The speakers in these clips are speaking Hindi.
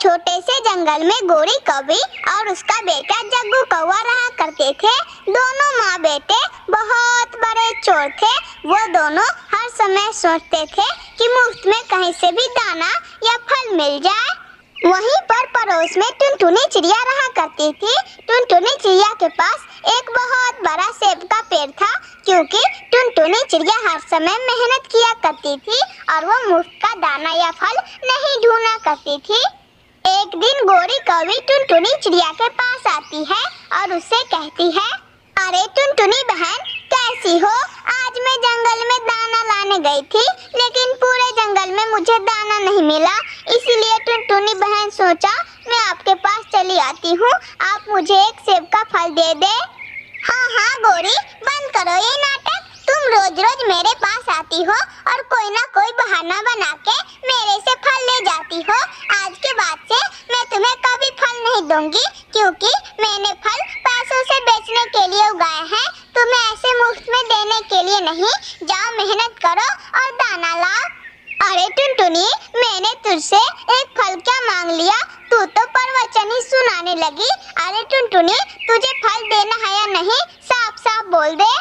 छोटे से जंगल में गोरी कौवी और उसका बेटा जग्गू कौवा रहा करते थे। दोनों माँ बेटे बहुत बड़े चोर थे। वो दोनों हर समय सोचते थे कि मुफ्त में कहीं से भी दाना या फल मिल जाए। वहीं पर पड़ोस में टुनटुनी चिड़िया रहा करती थी। टुनटुनी चिड़िया के पास एक बहुत बड़ा सेब का पेड़ था, क्योंकि टुनटुनी चिड़िया हर समय मेहनत किया करती थी और वो मुफ्त का दाना या फल नहीं ढूंढा करती थी। एक दिन गोरी कौवी टुनटुनी चिड़िया के पास आती है और उससे कहती है, अरे टुनटुनी बहन, कैसी हो? आज मैं जंगल में दाना लाने गई थी, लेकिन पूरे जंगल में मुझे दाना नहीं मिला। इसीलिए टुनटुनी बहन सोचा मैं आपके पास चली आती हूँ, आप मुझे एक सेब का फल दे दे। हाँ हाँ गोरी, बंद करो ये नाटक। तुम रोज रोज मेरे पास आती हो और कोई ना कोई बहाना बना के मेरे से फल ले जाती हो। आज के बाद से मैं तुम्हें कभी फल नहीं दूंगी, क्योंकि मैंने फल पैसों से बेचने के लिए उगाए हैं, तुम्हें ऐसे मुफ्त में देने के लिए नहीं। जाओ मेहनत करो और दाना लाओ। अरे टुनटुनी, मैंने तुझसे एक फल क्या मांग लिया, तू तो प्रवचन ही सुनाने लगी। अरे टुनटुनी, तुझे फल देना है या नहीं, साफ साफ बोल दे।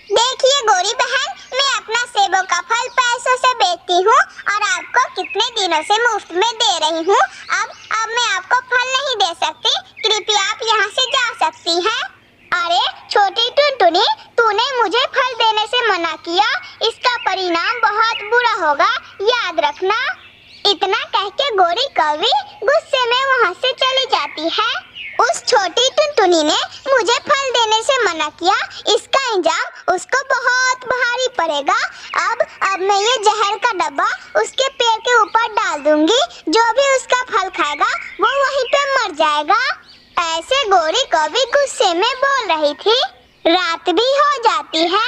देखिए गोरी बहन, मैं अपना सेबों का फल पैसों से बेचती हूँ और आपको कितने दिनों से मुफ्त में दे रही हूँ। अब मैं आपको फल नहीं दे सकती, कृपया आप यहाँ से जा सकती हैं। अरे छोटी टुनटुनी, तूने मुझे फल देने से मना किया, इसका परिणाम बहुत बुरा होगा, याद रखना। इतना कह के गोरी कौवी गुस्से में वहाँ से चली जाती है। उस छोटी टुनटुनी ने मुझे फल देने से मना किया, इसका इंजाम उसको बहुत भारी पड़ेगा। अब मैं ये जहर का डब्बा उसके पेड़ के ऊपर डाल दूंगी, जो भी उसका फल खाएगा वो वहीं पे मर जाएगा। ऐसे गोरी कौवी गुस्से में बोल रही थी। रात भी हो जाती है।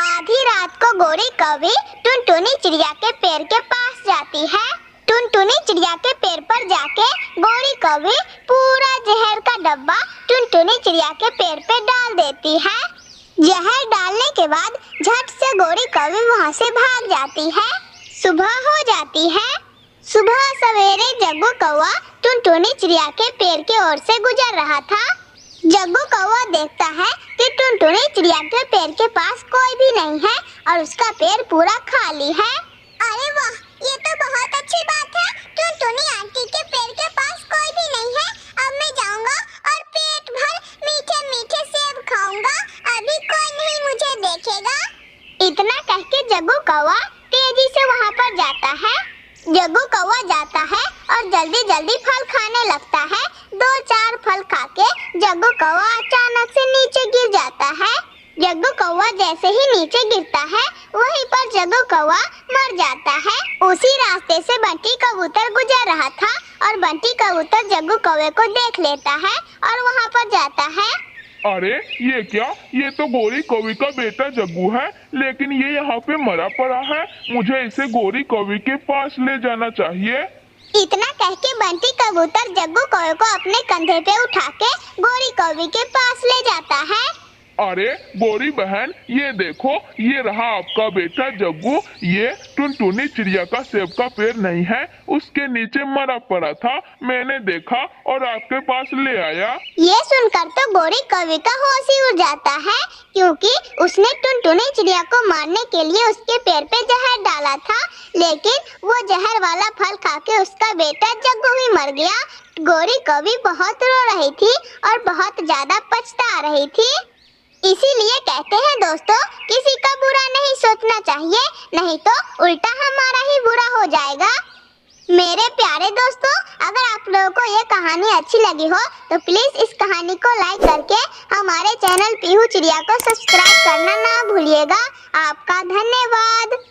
आधी रात को गोरी कौवी टुनटुनी चिड़िया के पेड़ के पास जाती है। टुनटुनी चिड़िया के पेड़ पर जाके गोरी कौवी पूरा जहर का डब्बा टुनटुनी चिड़िया के पेड़ पे डाल देती है। जहर डालने के बाद झट से गोरी कौवी वहाँ से भाग जाती है। सुबह हो जाती है। सुबह सवेरे जग्गू कौवा टुनटुनी चिड़िया के पेड़ की ओर से गुजर रहा था। जग्गू कौवा देखता है कि टुनटुनी चिड़िया के पेड़ के पास कोई भी नहीं है और उसका पेड़ पूरा खाली है। अरे वाह, ये तो बहुत अच्छी बात है। टुनटुनी आंटी के पेड़ के पास कोई भी नहीं है। अब मैं जाऊंगा और पेट भर मीठे मीठे सेब खाऊंगा, अभी कोई नहीं मुझे देखेगा। इतना कह के जग्गू कौवा तेजी से वहाँ पर जाता है। जग्गू कौवा जाता है और जल्दी जल्दी फल खाने लगता है। 2-4 फल खा के जग्गू कौवा अचानक से नीचे गिर जाता है। जग्गू कौवा जैसे ही नीचे गिरता है, वहीं पर जग्गू कौवा मर जाता है। उसी रास्ते से बंटी कबूतर गुजर रहा था और बंटी कबूतर जग्गू कौवे को देख लेता है और वहाँ पर जाता है। अरे ये क्या, ये तो गोरी कौवी का बेटा जग्गू है, लेकिन ये यहाँ पे मरा पड़ा है। मुझे इसे गोरी कौवी के पास ले जाना चाहिए। इतना कह के बंटी कबूतर जग्गू कौवे को अपने कंधे पे उठा के गोरी कौवी के पास ले जाता है। अरे गोरी बहन, ये देखो, ये रहा आपका बेटा जग्गू। ये टुनटुनी चिड़िया का सेब का पेड़ नहीं है, उसके नीचे मरा पड़ा था, मैंने देखा और आपके पास ले आया। ये सुनकर तो गोरी कौवी का होश ही उड़ जाता है, क्योंकि उसने टुनटुनी चिड़िया को मारने के लिए उसके पेड़ पे जहर डाला था, लेकिन वो जहर वाला फल खा के उसका बेटा जग्गू ही मर गया। गोरी कौवी बहुत रो रही थी और बहुत ज्यादा पछता रही थी। इसीलिए कहते हैं दोस्तों, किसी का बुरा नहीं सोचना चाहिए, नहीं तो उल्टा हमारा ही बुरा हो जाएगा। मेरे प्यारे दोस्तों, अगर आप लोगों को ये कहानी अच्छी लगी हो तो प्लीज इस कहानी को लाइक करके हमारे चैनल पीहू चिड़िया को सब्सक्राइब करना ना भूलिएगा। आपका धन्यवाद।